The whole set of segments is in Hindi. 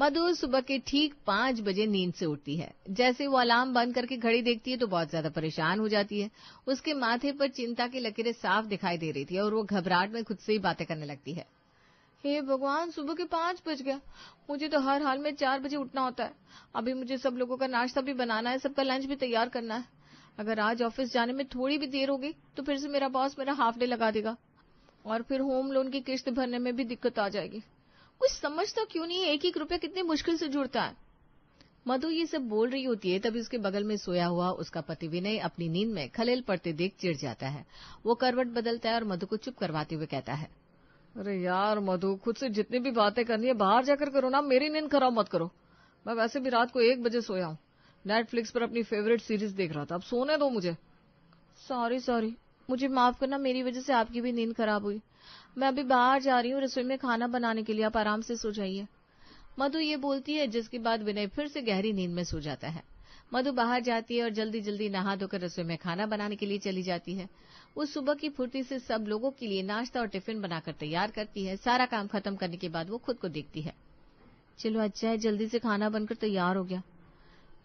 मधु सुबह के ठीक 5 बजे नींद से उठती है। जैसे वो अलार्म बंद करके घड़ी देखती है तो बहुत ज्यादा परेशान हो जाती है। उसके माथे पर चिंता की लकीरें साफ दिखाई दे रही थी और वो घबराहट में खुद से ही बातें करने लगती है। हे भगवान, सुबह के 5 बज गया। मुझे तो हर हाल में 4 बजे उठना होता है। अभी मुझे सब लोगों का नाश्ता भी बनाना है, सबका लंच भी तैयार करना है। अगर आज ऑफिस जाने में थोड़ी भी देर होगी तो फिर से मेरा बॉस मेरा हाफ डे लगा देगा और फिर होम लोन की किस्त भरने में भी दिक्कत आ जाएगी। कुछ समझता क्यों नहीं, एक एक रुपया कितनी मुश्किल से जुड़ता है। मधु ये सब बोल रही होती है तभी उसके बगल में सोया हुआ उसका पति विनय अपनी नींद में खलेल पड़ते देख चिढ़ जाता है। वो करवट बदलता है और मधु को चुप करवाते हुए कहता है, अरे यार मधु, खुद से जितनी भी बातें करनी है बाहर जाकर करो ना, मेरी नींद खराब मत करो। मैं वैसे भी रात को 1 बजे सोया हूँ। नेटफ्लिक्स पर अपनी फेवरेट सीरीज देख रहा था, अब सोने दो मुझे। सॉरी, मुझे माफ करना, मेरी वजह से आपकी भी नींद खराब हुई। मैं अभी बाहर जा रही हूँ रसोई में खाना बनाने के लिए, आप आराम से सो जाइए। मधु ये बोलती है जिसके बाद विनय फिर से गहरी नींद में सो जाता है। मधु बाहर जाती है और जल्दी जल्दी नहा धोकर रसोई में खाना बनाने के लिए चली जाती है। वो सुबह की फुर्ती से सब लोगों के लिए नाश्ता और टिफिन बनाकर तैयार करती है। सारा काम खत्म करने के बाद वो खुद को देखती है। चलो अच्छा है, जल्दी से खाना बनकर तैयार हो गया,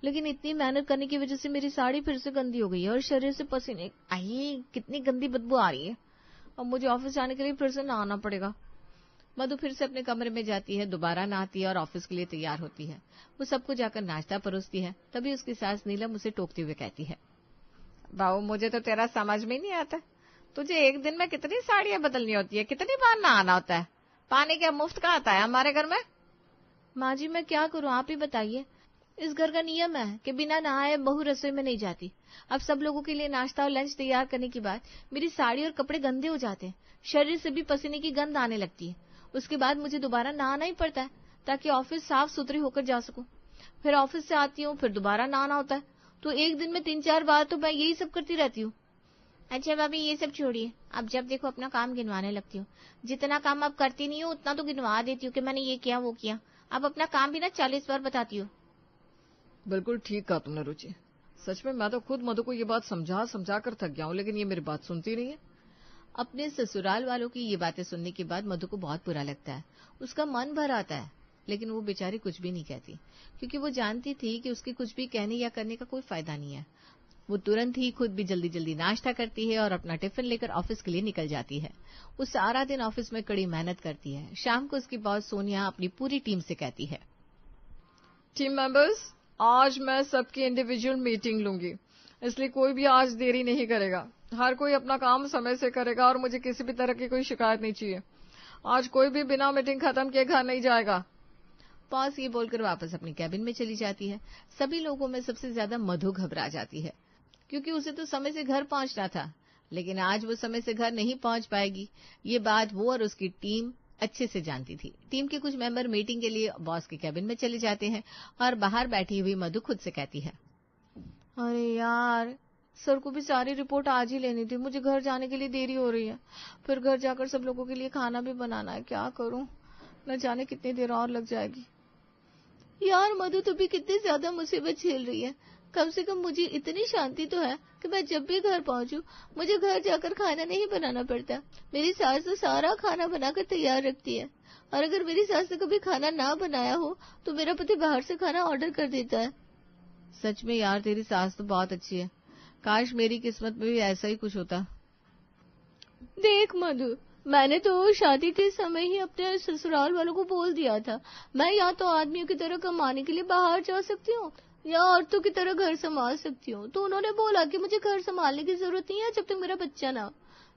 लेकिन इतनी मेहनत करने की वजह से मेरी साड़ी फिर से गंदी हो गई है और शरीर से पसीने, आई कितनी गंदी बदबू आ रही है। अब मुझे ऑफिस जाने के लिए फिर से नहाना पड़ेगा। मधु फिर से अपने कमरे में जाती है, दोबारा नहाती है और ऑफिस के लिए तैयार होती है। वो सबको जाकर नाश्ता परोसती है। तभी उसकी सास नीलम उसे टोकते हुए कहती है, बाबू मुझे तो तेरा समझ में नहीं आता, तुझे एक दिन में कितनी साड़ियां बदलनी होती है, कितनी बार नहाना होता है, पानी क्या मुफ्त का आता है हमारे घर में। माँ जी मैं क्या करूँ, आप ही बताइए। इस घर का नियम है कि बिना नहाए बहू रसोई में नहीं जाती। अब सब लोगों के लिए नाश्ता और लंच तैयार करने के बाद मेरी साड़ी और कपड़े गंदे हो जाते हैं, शरीर से भी पसीने की गंध आने लगती है। उसके बाद मुझे दोबारा नहाना ही पड़ता है ताकि ऑफिस साफ सुथरी होकर जा सकूं। फिर ऑफिस से आती हूँ, फिर दोबारा नहाना होता है, तो एक दिन में 3-4 बार तो मैं यही सब करती रहती हूँ। अच्छा भाभी ये सब छोड़िए, अब जब देखो अपना काम गिनवाने लगती हूँ। जितना काम अब करती नहीं हूँ उतना तो गिनवा देती हूँ कि मैंने ये किया वो किया। अब अपना काम भी ना 40 बार बताती हूँ। बिल्कुल ठीक कहा तुमने रुचि, सच में मैं तो खुद मधु को ये बात समझा समझा कर थक गया हूँ, लेकिन ये मेरी बात सुनती नहीं है। अपने ससुराल वालों की ये बातें सुनने के बाद मधु को बहुत बुरा लगता है। उसका मन भर आता है, लेकिन वो बेचारी कुछ भी नहीं कहती, क्योंकि वो जानती थी कि उसके कुछ भी कहने या करने का कोई फायदा नहीं है। वो तुरंत ही खुद भी जल्दी जल्दी नाश्ता करती है और अपना टिफिन लेकर ऑफिस के लिए निकल जाती है। वो सारा दिन ऑफिस में कड़ी मेहनत करती है। शाम को उसकी बॉस सोनिया अपनी पूरी टीम से कहती है, टीम मेंबर्स, आज मैं सबकी इंडिविजुअल मीटिंग लूंगी, इसलिए कोई भी आज देरी नहीं करेगा। हर कोई अपना काम समय से करेगा और मुझे किसी भी तरह की कोई शिकायत नहीं चाहिए। आज कोई भी बिना मीटिंग खत्म किए घर नहीं जाएगा। बॉस ये बोलकर वापस अपनी कैबिन में चली जाती है। सभी लोगों में सबसे ज्यादा मधु घबरा जाती है, क्योंकि उसे तो समय से घर पहुंचना था, लेकिन आज वो समय से घर नहीं पहुंच पाएगी। ये बात वो और उसकी टीम अच्छे से जानती थी। टीम के कुछ मेंबर मीटिंग के लिए बॉस के कैबिन में चले जाते हैं और बाहर बैठी हुई मधु खुद से कहती है, अरे यार, सर को भी सारी रिपोर्ट आज ही लेनी थी, मुझे घर जाने के लिए देरी हो रही है, फिर घर जाकर सब लोगों के लिए खाना भी बनाना है, क्या करूं, न जाने कितनी देर और लग जाएगी। यार मधु, तू भी कितनी ज्यादा मुसीबत झेल रही है। कम से कम मुझे इतनी शांति तो है कि मैं जब भी घर पहुंचूं मुझे घर जाकर खाना नहीं बनाना पड़ता। मेरी सास तो सारा खाना बनाकर तैयार रखती है, और अगर मेरी सास ने कभी खाना ना बनाया हो तो मेरा पति बाहर से खाना ऑर्डर कर देता है। सच में यार, तेरी सास तो बहुत अच्छी है। काश मेरी किस्मत में भी ऐसा ही कुछ होता। देख मधु, मैंने तो शादी के समय ही अपने ससुराल वालों को बोल दिया था, मैं या तो आदमियों की तरह कमाने के लिए बाहर जा सकती हूँ या औरतों की तरह घर संभाल सकती हूँ। तो उन्होंने बोला कि मुझे घर संभालने की जरूरत नहीं है जब तक मेरा बच्चा ना हो,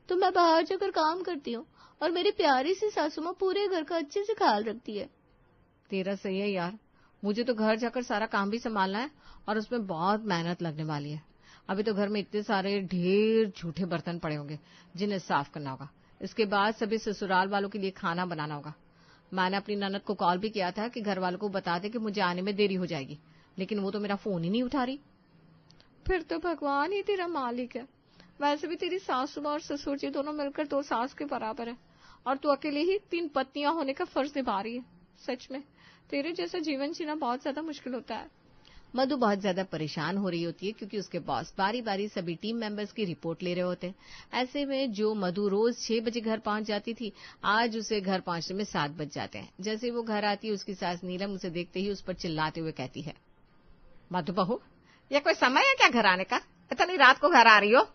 तो मैं बाहर जाकर काम करती हूँ, और मेरी प्यारी सी सासू माँ पूरे घर का अच्छे से ख्याल रखती है। तेरा सही है यार, मुझे तो घर जाकर सारा काम भी संभालना है और उसमें बहुत मेहनत लगने वाली है। अभी तो घर में इतने सारे ढेर झूठे बर्तन पड़े होंगे जिन्हें साफ करना होगा। इसके बाद सभी ससुराल वालों के लिए खाना बनाना होगा। मैंने अपनी ननद को कॉल भी किया था कि घर वालों को बता दे कि मुझे आने में देरी हो जाएगी, लेकिन वो तो मेरा फोन ही नहीं उठा रही। फिर तो भगवान ही तेरा मालिक है। वैसे भी तेरी सासू और ससुर जी दोनों मिलकर 2 सास के बराबर है, और तू अकेले ही 3 पत्नियां होने का फर्ज निभा रही है। सच में तेरे जैसा जीवन जीना बहुत ज्यादा मुश्किल होता है। मधु बहुत ज्यादा परेशान हो रही होती है क्योंकि उसके बॉस बारी बारी सभी टीम मेंबर्स की रिपोर्ट ले रहे होते हैं। ऐसे में जो मधु रोज 6 बजे घर पहुंच जाती थी, आज उसे घर पहुंचने में 7 बज जाते हैं। जैसे वो घर आती है, उसकी सास नीलम उसे देखते ही उस पर चिल्लाते हुए कहती है, मधु बहू, यह कोई समय है क्या घर आने का? इतनी रात को घर आ रही हो?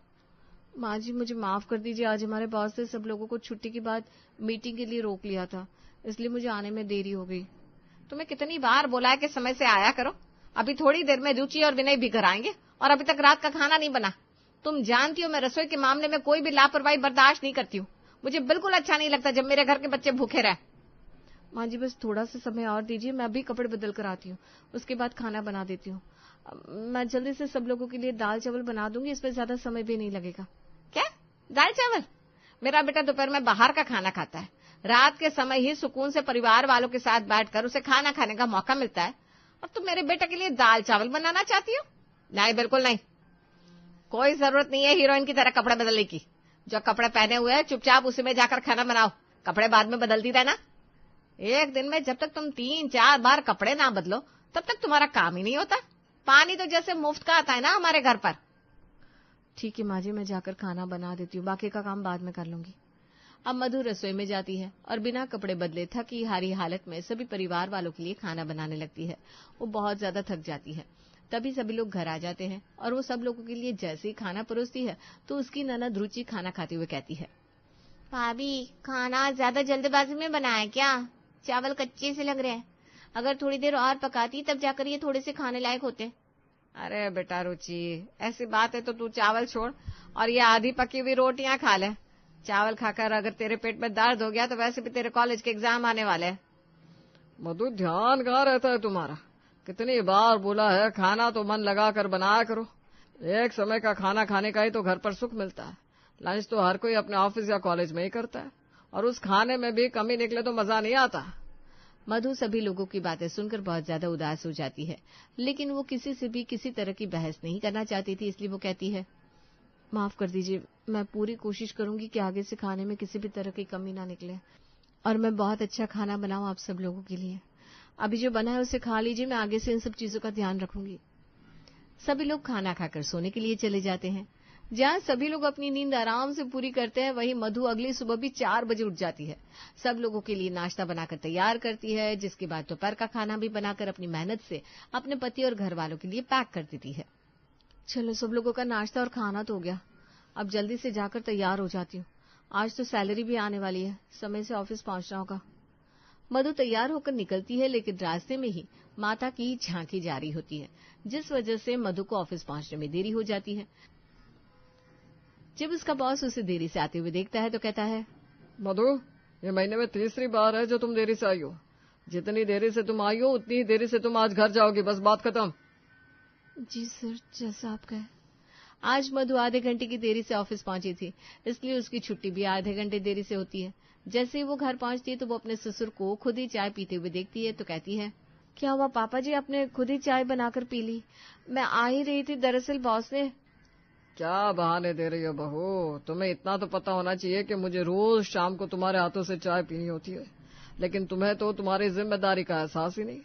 माँ जी, मुझे माफ कर दीजिए, आज हमारे बॉस ने सब लोगों को छुट्टी के बाद मीटिंग के लिए रोक लिया था, इसलिए मुझे आने में देरी हो गई। तुम्हें कितनी बार बोला है कि समय से आया करो? अभी थोड़ी देर में रुचि और विनय भी घर आएंगे और अभी तक रात का खाना नहीं बना। तुम जानती हो मैं रसोई के मामले में कोई भी लापरवाही बर्दाश्त नहीं करती हूँ। मुझे बिल्कुल अच्छा नहीं लगता जब मेरे घर के बच्चे भूखे रहे। माँ जी, बस थोड़ा सा समय और दीजिए, मैं अभी कपड़े बदल कर आती हूँ, उसके बाद खाना बना देती हूँ। मैं जल्दी से सब लोगों के लिए दाल चावल बना दूंगी, इसमें ज्यादा समय भी नहीं लगेगा। क्या दाल चावल? मेरा बेटा दोपहर में बाहर का खाना खाता है। रात के समय ही सुकून से परिवार वालों के साथ बैठकर उसे खाना खाने का मौका मिलता है, और तुम मेरे बेटे के लिए दाल चावल बनाना चाहती हो? नहीं, बिल्कुल नहीं। कोई जरूरत नहीं है हीरोइन की तरह कपड़े बदलने की। जो कपड़े पहने हुए हैं चुपचाप उसी में जाकर खाना बनाओ, कपड़े बाद में बदलती रहना। एक दिन में जब तक तुम 3-4 बार कपड़े ना बदलो तब तक तुम्हारा काम ही नहीं होता। पानी तो जैसे मुफ्त का आता है ना हमारे घर पर। ठीक है माँ जी, मैं जाकर खाना बना देती हूँ, बाकी का काम बाद में कर लूंगी। अब मधु रसोई में जाती है और बिना कपड़े बदले थकी हारी हालत में सभी परिवार वालों के लिए खाना बनाने लगती है। वो बहुत ज्यादा थक जाती है। तभी सभी लोग घर आ जाते हैं और वो सब लोगों के लिए जैसे ही खाना परोसती है तो उसकी ननद रुचि खाना खाते हुए कहती है, भाभी, खाना ज्यादा जल्दबाजी में बनाया क्या? चावल कच्चे से लग रहे हैं। अगर थोड़ी देर और पकाती तब जाकर ये थोड़े से खाने लायक होते। अरे बेटा रुचि, ऐसी बात है तो तू चावल छोड़ और ये आधी पकी हुई रोटियां खा ले। चावल खाकर अगर तेरे पेट में दर्द हो गया तो वैसे भी तेरे कॉलेज के एग्जाम आने वाले हैं। मधु, ध्यान कहाँ रहता है तुम्हारा? कितनी बार बोला है खाना तो मन लगा कर बनाया करो। एक समय का खाना खाने का ही तो घर पर सुख मिलता है। लंच तो हर कोई अपने ऑफिस या कॉलेज में ही करता है, और उस खाने में भी कमी निकले तो मजा नहीं आता। मधु सभी लोगों की बातें सुनकर बहुत ज्यादा उदास हो जाती है, लेकिन वो किसी से भी किसी तरह की बहस नहीं करना चाहती थी, इसलिए वो कहती है, माफ कर दीजिए, मैं पूरी कोशिश करूंगी कि आगे से खाने में किसी भी तरह की कमी ना निकले और मैं बहुत अच्छा खाना बनाऊं आप सब लोगों के लिए। अभी जो बना है उसे खा लीजिए, मैं आगे से इन सब चीजों का ध्यान रखूंगी। सभी लोग खाना खाकर सोने के लिए चले जाते हैं। जहां सभी लोग अपनी नींद आराम से पूरी करते हैं, वहीं मधु अगली सुबह भी 4 बजे उठ जाती है। सब लोगों के लिए नाश्ता बनाकर तैयार करती है, जिसके बाद दोपहर का खाना भी बनाकर अपनी मेहनत से अपने पति और घर वालों के लिए पैक कर देती है। चलो, सब लोगों का नाश्ता और खाना तो हो गया, अब जल्दी से जाकर तैयार हो जाती हूँ। आज तो सैलरी भी आने वाली है, समय से ऑफिस पहुंचना होगा। मधु तैयार होकर निकलती है, लेकिन रास्ते में ही माता की झांकी जारी होती है, जिस वजह से मधु को ऑफिस पहुंचने में देरी हो जाती है। जब उसका बॉस उसे देरी से आते हुए देखता है तो कहता है, मधु, ये महीने में तीसरी बार है जो तुम देरी से आई हो। जितनी देरी से तुम आई हो उतनी ही देरी से तुम आज घर जाओगी, बस बात खत्म। जी सर, जैसा आप कहें। आज मधु आधे घंटे की देरी से ऑफिस पहुंची थी, इसलिए उसकी छुट्टी भी आधे घंटे देरी से होती है। जैसे ही वो घर पहुंचती है तो वो अपने ससुर को खुद ही चाय पीते हुए देखती है तो कहती है, क्या हुआ पापा जी, आपने खुद ही चाय बनाकर पी ली? मैं आ ही रही थी, दरअसल बॉस ने। क्या बहाने दे रही हो बहू, तुम्हें इतना तो पता होना चाहिए कि मुझे रोज शाम को तुम्हारे हाथों से चाय पीनी होती है, लेकिन तुम्हें तो तुम्हारी जिम्मेदारी का एहसास ही नहीं।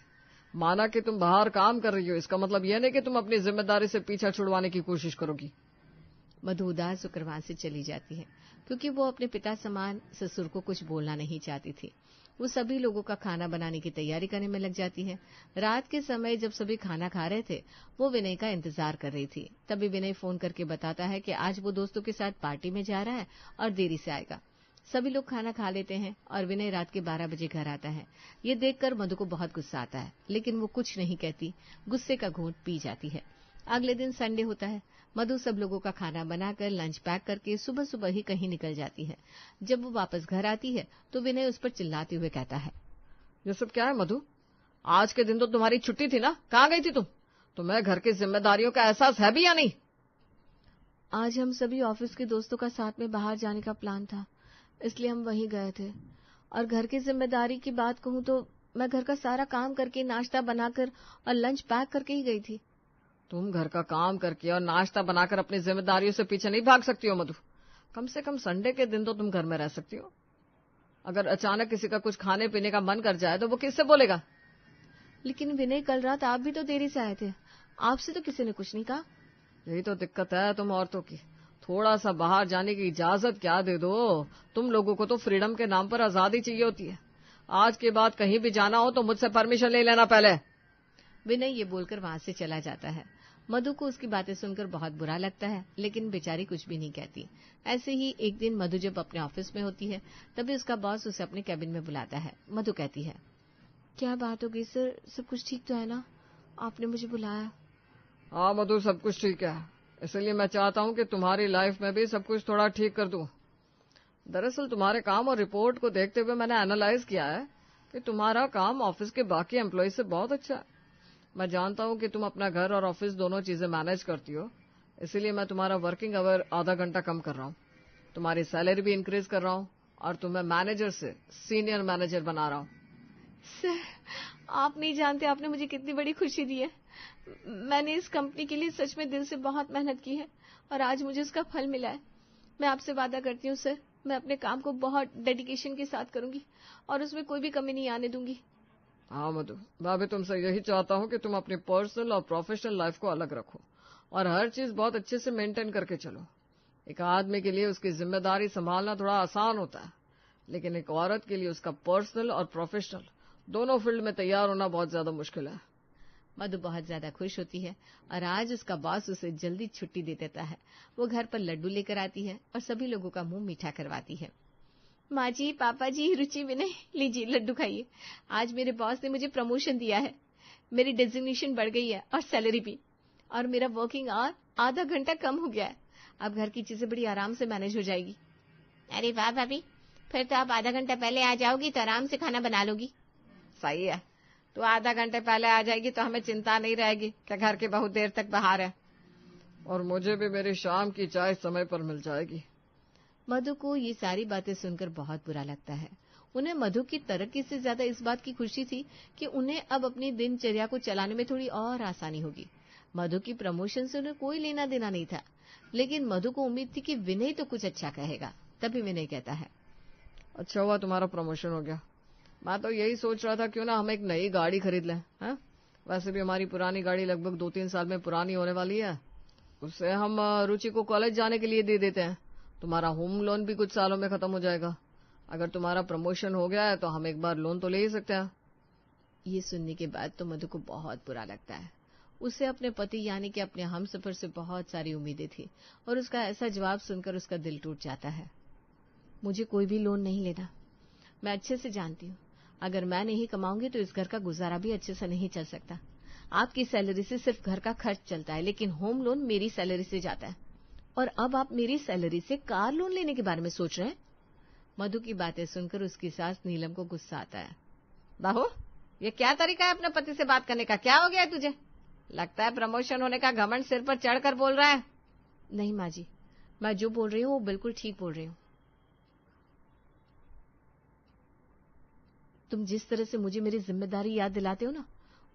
माना कि तुम बाहर काम कर रही हो, इसका मतलब यह नहीं कि तुम अपनी जिम्मेदारी से पीछा छुड़वाने की कोशिश करोगी। मधु उदास होकर वहां से चली जाती है, क्योंकि वो अपने पिता समान ससुर को कुछ बोलना नहीं चाहती थी। वो सभी लोगों का खाना बनाने की तैयारी करने में लग जाती है। रात के समय जब सभी खाना खा रहे थे, वो विनय का इंतजार कर रही थी। तभी विनय फोन करके बताता है कि आज वो दोस्तों के साथ पार्टी में जा रहा है और देरी से आएगा। सभी लोग खाना खा लेते हैं और विनय रात के 12 बजे घर आता है। ये देखकर मधु को बहुत गुस्सा आता है, लेकिन वो कुछ नहीं कहती, गुस्से का घूंट पी जाती है। अगले दिन संडे होता है। मधु सब लोगों का खाना बनाकर लंच पैक करके सुबह सुबह ही कहीं निकल जाती है। जब वो वापस घर आती है तो विनय उस पर चिल्लाते हुए कहता है, ये सब क्या है मधु? आज के दिन तो तुम्हारी छुट्टी थी ना, कहाँ गई थी तुम? तुम्हें घर की जिम्मेदारियों का एहसास है भी या नहीं? आज हम सभी ऑफिस के दोस्तों का साथ में बाहर जाने का प्लान था, इसलिए हम वहीं गए थे। और घर की जिम्मेदारी की बात कहूँ तो मैं घर का सारा काम करके, नाश्ता बनाकर और लंच पैक करके ही गई थी। तुम घर का काम करके और नाश्ता बनाकर अपनी जिम्मेदारियों से पीछे नहीं भाग सकती हो मधु। कम से कम संडे के दिन तो तुम घर में रह सकती हो। अगर अचानक किसी का कुछ खाने पीने का मन कर जाए तो वो किससे बोलेगा? लेकिन विनय, कल रात आप भी तो देरी से आए थे, आपसे तो किसी ने कुछ नहीं कहा। यही तो दिक्कत है तुम औरतों की, थोड़ा सा बाहर जाने की इजाजत क्या दे दो। तुम लोगों को तो फ्रीडम के नाम पर आजादी चाहिए होती है। आज के बाद कहीं भी जाना हो तो मुझसे परमिशन ले लेना पहले। विनय ये बोलकर वहां से चला जाता है। मधु को उसकी बातें सुनकर बहुत बुरा लगता है, लेकिन बेचारी कुछ भी नहीं कहती। ऐसे ही एक दिन मधु जब अपने ऑफिस में होती है, तभी उसका बॉस उसे अपने कैबिन में बुलाता है। मधु कहती है, क्या बात हो गई सर, सब कुछ ठीक तो है ना, आपने मुझे बुलाया? हाँ मधु, सब कुछ ठीक है, इसलिए मैं चाहता हूँ कि तुम्हारी लाइफ में भी सब कुछ थोड़ा ठीक कर दूं। दरअसल तुम्हारे काम और रिपोर्ट को देखते हुए मैंने एनालाइज किया है कि तुम्हारा काम ऑफिस के बाकी एम्प्लॉय से बहुत अच्छा है। मैं जानता हूँ कि तुम अपना घर और ऑफिस दोनों चीजें मैनेज करती हो, इसीलिए मैं तुम्हारा वर्किंग आवर आधा घंटा कम कर रहा हूँ, तुम्हारी सैलरी भी इंक्रीज कर रहा हूँ और तुम्हें मैनेजर से सीनियर मैनेजर बना रहा हूँ। सर, आप नहीं जानते आपने मुझे कितनी बड़ी खुशी दी है। मैंने इस कंपनी के लिए सच में दिल से बहुत मेहनत की है और आज मुझे उसका फल मिला है। मैं आपसे वादा करती हूँ सर, मैं अपने काम को बहुत डेडिकेशन के साथ करूंगी और उसमें कोई भी कमी नहीं आने दूंगी। हाँ मधु, मैं भी तुमसे यही चाहता हूँ कि तुम अपनी पर्सनल और प्रोफेशनल लाइफ को अलग रखो और हर चीज बहुत अच्छे से मेंटेन करके चलो। एक आदमी के लिए उसकी जिम्मेदारी संभालना थोड़ा आसान होता है, लेकिन एक औरत के लिए उसका पर्सनल और प्रोफेशनल दोनों फील्ड में तैयार होना बहुत ज्यादा मुश्किल है। मधु बहुत ज्यादा खुश होती है और आज उसका बॉस उसे जल्दी छुट्टी दे देता है। वो घर पर लड्डू लेकर आती है और सभी लोगों का मुंह मीठा करवाती है। माँ जी, पापा जी, रुचि, विनय, लीजिए लड्डू खाइए। आज मेरे बॉस ने मुझे प्रमोशन दिया है, मेरी डेजिग्नेशन बढ़ गई है और सैलरी भी, और मेरा वर्किंग आवर आधा घंटा कम हो गया है। अब घर की चीजें बड़ी आराम से मैनेज हो जाएगी। अरे वाह भाभी, फिर तो आप आधा घंटा पहले आ जाओगी तो आराम से खाना बना लोगी। सही है, तो आधा घंटे पहले आ जाएगी तो हमें चिंता नहीं रहेगी कि घर की बहुत देर तक बाहर है, और मुझे भी मेरी शाम की चाय समय पर मिल जाएगी। मधु को ये सारी बातें सुनकर बहुत बुरा लगता है। उन्हें मधु की तरक्की से ज्यादा इस बात की खुशी थी कि उन्हें अब अपनी दिनचर्या को चलाने में थोड़ी और आसानी होगी। मधु की प्रमोशन से उन्हें कोई लेना देना नहीं था, लेकिन मधु को उम्मीद थी कि विनय तो कुछ अच्छा कहेगा। तभी विनय कहता है, अच्छा हुआ तुम्हारा प्रमोशन हो गया। मैं तो यही सोच रहा था क्यों ना हम एक नई गाड़ी खरीद लें। हाँ, वैसे भी हमारी पुरानी गाड़ी लगभग 2-3 साल में पुरानी होने वाली है, उससे हम रुचि को कॉलेज जाने के लिए दे देते हैं। तुम्हारा होम लोन भी कुछ सालों में खत्म हो जाएगा। अगर तुम्हारा प्रमोशन हो गया है तो हम एक बार लोन तो ले ही सकते हैं। ये सुनने के बाद तो मधु को बहुत बुरा लगता है। उसे अपने पति यानी कि अपने हमसफर से बहुत सारी उम्मीदें थी और उसका ऐसा जवाब सुनकर उसका दिल टूट जाता है। मुझे कोई भी लोन नहीं लेना। मैं अच्छे से जानती हूँ, अगर मैं नहीं कमाऊंगी तो इस घर का गुजारा भी अच्छे से नहीं चल सकता। आपकी सैलरी से सिर्फ घर का खर्च चलता है, लेकिन होम लोन मेरी सैलरी से जाता है, और अब आप मेरी सैलरी से कार लोन लेने के बारे में सोच रहे हैं। मधु की बातें सुनकर उसकी सास नीलम को गुस्सा आता है। बहू, ये क्या तरीका है अपने पति से बात करने का? क्या हो गया है तुझे? लगता है प्रमोशन होने का घमंड सिर पर चढ़कर बोल रहा है। नहीं माँ जी, मैं जो बोल रही हूँ वो बिल्कुल ठीक बोल रही हूँ। तुम जिस तरह से मुझे मेरी जिम्मेदारी याद दिलाते हो ना,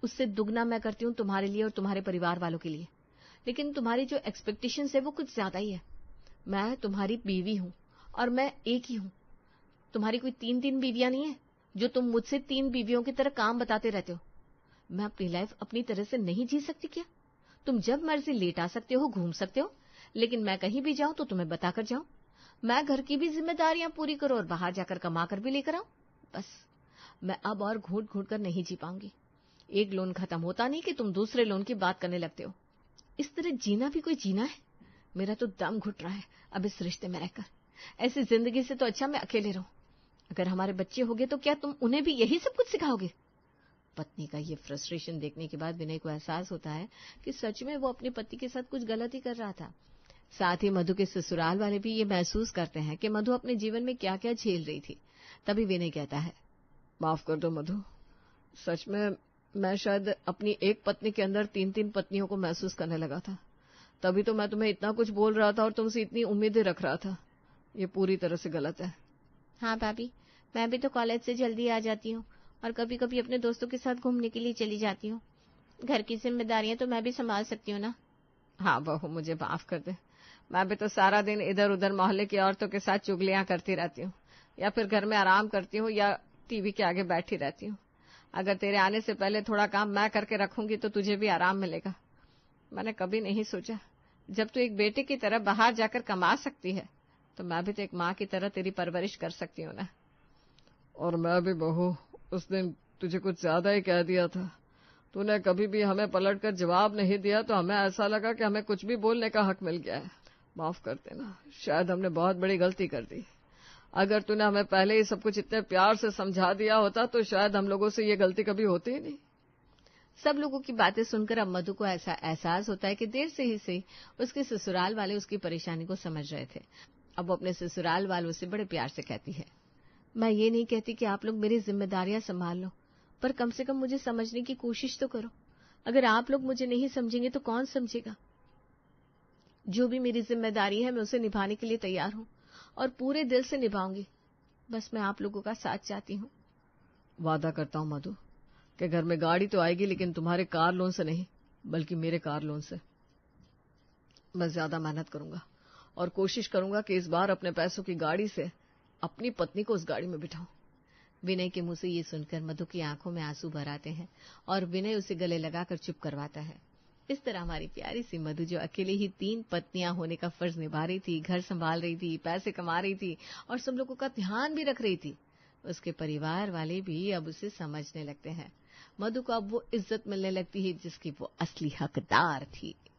उससे दुगना मैं करती हूँ तुम्हारे लिए और तुम्हारे परिवार वालों के लिए। लेकिन तुम्हारी जो एक्सपेक्टेशंस है वो कुछ ज्यादा ही है। मैं तुम्हारी बीवी हूँ और मैं एक ही हूँ। तुम्हारी कोई 3 बीवियां नहीं है जो तुम मुझसे 3 बीवियों की तरह काम बताते रहते हो। मैं अपनी लाइफ अपनी तरह से नहीं जी सकती क्या? तुम जब मर्जी लेट आ सकते हो, घूम सकते हो, लेकिन मैं कहीं भी जाऊं तो तुम्हें बताकर जाऊं। मैं घर की भी जिम्मेदारियां पूरी करूं और बाहर जाकर कमा कर भी लेकर आऊं। बस मैं अब और घूट घूट कर नहीं जी पाऊंगी। एक लोन खत्म होता नहीं कि तुम दूसरे लोन की बात करने लगते हो। इस तरह जीना भी कोई जीना है? मेरा तो दम घुट रहा है अब इस रिश्ते में रहकर। ऐसी जिंदगी से तो अच्छा मैं अकेले रहूं। अगर हमारे बच्चे होंगे तो क्या तुम उन्हें भी यही सब कुछ सिखाओगे? पत्नी का ये फ्रस्ट्रेशन देखने के बाद विनय को एहसास होता है कि सच में वो अपने पति के साथ कुछ गलत ही कर रहा था। साथ ही मधु के ससुराल वाले भी ये महसूस करते हैं कि मधु अपने जीवन में क्या क्या झेल रही थी। तभी विनय कहता है, माफ कर दो मधु, सच में मैं शायद अपनी एक पत्नी के अंदर 3 पत्नियों को महसूस करने लगा था। तभी तो मैं तुम्हें इतना कुछ बोल रहा था और तुमसे इतनी उम्मीदें रख रहा था। ये पूरी तरह से गलत है। हाँ भाभी, मैं भी तो कॉलेज से जल्दी आ जाती हूँ और कभी कभी अपने दोस्तों के साथ घूमने के लिए चली जाती हूँ। घर की जिम्मेदारियां तो मैं भी संभाल सकती हूँ ना। हाँ बहू, मुझे माफ कर दे। मैं भी तो सारा दिन इधर उधर मोहल्ले की औरतों के साथ चुगलियां करती रहती हूँ, या फिर घर में आराम करती हूँ या टीवी के आगे बैठी रहती हूँ। अगर तेरे आने से पहले थोड़ा काम मैं करके रखूंगी तो तुझे भी आराम मिलेगा। मैंने कभी नहीं सोचा, जब तू एक बेटे की तरह बाहर जाकर कमा सकती है तो मैं भी तो एक माँ की तरह तेरी परवरिश कर सकती हूँ ना। और मैं भी बहू, उस दिन तुझे कुछ ज्यादा ही कह दिया था। तूने कभी भी हमें पलटकर जवाब नहीं दिया तो हमें ऐसा लगा कि हमें कुछ भी बोलने का हक मिल गया है। माफ कर देना, शायद हमने बहुत बड़ी गलती कर दी। अगर तूने हमें पहले ही सब कुछ इतने प्यार से समझा दिया होता तो शायद हम लोगों से ये गलती कभी होती ही नहीं। सब लोगों की बातें सुनकर अब मधु को ऐसा एहसास होता है कि देर से ही सही उसके ससुराल वाले उसकी परेशानी को समझ रहे थे। अब वो अपने ससुराल वालों से बड़े प्यार से कहती है, मैं ये नहीं कहती कि आप लोग मेरी जिम्मेदारियां संभाल लो, पर कम से कम मुझे समझने की कोशिश तो करो। अगर आप लोग मुझे नहीं समझेंगे तो कौन समझेगा। जो भी मेरी जिम्मेदारी है मैं उसे निभाने के लिए तैयार हूं और पूरे दिल से निभाऊंगी। बस मैं आप लोगों का साथ चाहती हूँ। वादा करता हूँ मधु कि घर में गाड़ी तो आएगी, लेकिन तुम्हारे कार लोन से नहीं, बल्कि मेरे कार लोन से। मैं ज्यादा मेहनत करूंगा और कोशिश करूंगा कि इस बार अपने पैसों की गाड़ी से अपनी पत्नी को उस गाड़ी में बिठाऊं। विनय के मुंह से ये सुनकर मधु की आंखों में आंसू भर आते हैं और विनय उसे गले लगाकर चुप करवाता है। इस तरह हमारी प्यारी सी मधु, जो अकेले ही 3 पत्नियां होने का फर्ज निभा रही थी, घर संभाल रही थी, पैसे कमा रही थी और सब लोगों का ध्यान भी रख रही थी, उसके परिवार वाले भी अब उसे समझने लगते हैं। मधु को अब वो इज्जत मिलने लगती है जिसकी वो असली हकदार थी।